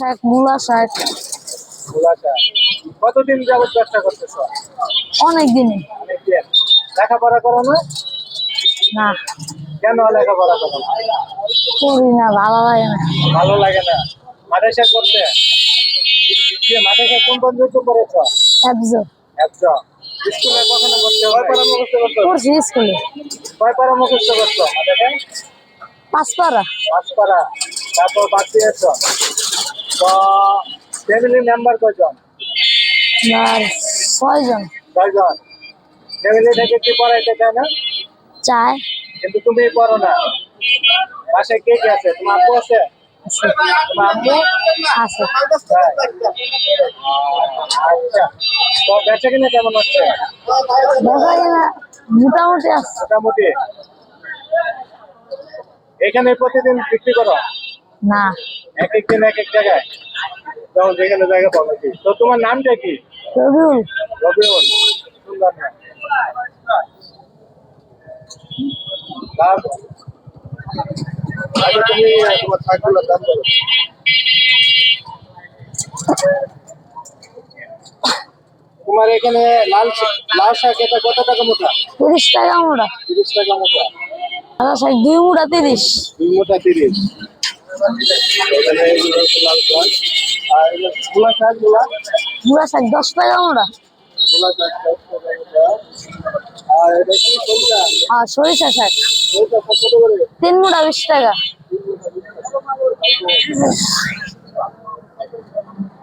শাক, মূলা শাক। মূলা শাক কতদিন যাবত ব্যবসা করতেছো? অনেক দিনে। অনেকদিন। লেখাপড়া করো না? না, কেন লেখাপড়া করো না? করি না, ভালো লাগে না। ভালো লাগে না। মাদ্রাসা করতে? মাদ্রাসা কোন পর্যন্ত করেছো? একজন একদম। স্কুলে কখনো করতে? কয় পারা মুখস্থ করছো? পড়ছি স্কুলে। কয় পারা মুখস্থ করছো? মাদ্রাসায় 5 পারা। 5 পারা। তারপর বাদ দিয়েছো। তো ফ্যামিলি মেম্বার কয়জন? আর 6 জন। 6 জন। ফ্যামিলি থেকে কি পড়াইতে চায় না? চায়। কিন্তু তুমি পড়ো না। বাসায় কে কে আছে? তোমার আব্বু আছে? তোমার আম্মু আছে। তাই? আচ্ছা। তো বেচা কিনা কেমন হচ্ছে? দেখা যায় না, মোটামুটি আছে। মোটামুটি। এখানে প্রতিদিন বিক্রি করো? না, এক এক দিন এক এক জায়গায়? যখন যেখানে জায়গা পাবো কি। তো তোমার নামটা কি? রবিউল। রবিউল। সুন্দর নাম। তারপর আচ্ছা, তুমি তোমার শাকগুলোর দাম বলো। তোমার এখানে লাল শাক এটা কত টাকা মোটা? 30 টাকা মোটা। 30 টাকা মোটা। সাদা শাক 2 মুঠা 30। 2 মোটা 30। এখানে এগুলো হচ্ছে লাল শাক। আর এগুলো মূলা শাকগুলা? মূলা শাক 10 টাকা মোটা। মূলা শাক 10 টাকা মোটা। আর এটা কি সরিষা? আর সরিষা শাক সরিষা শাক কত করে? 3 মুঠা 20 টাকা।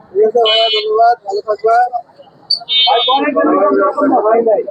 ঠিক আছে ভাইয়া, ধন্যবাদ, ভালো থাকবা। ভাই, অনেক ভাই নাই।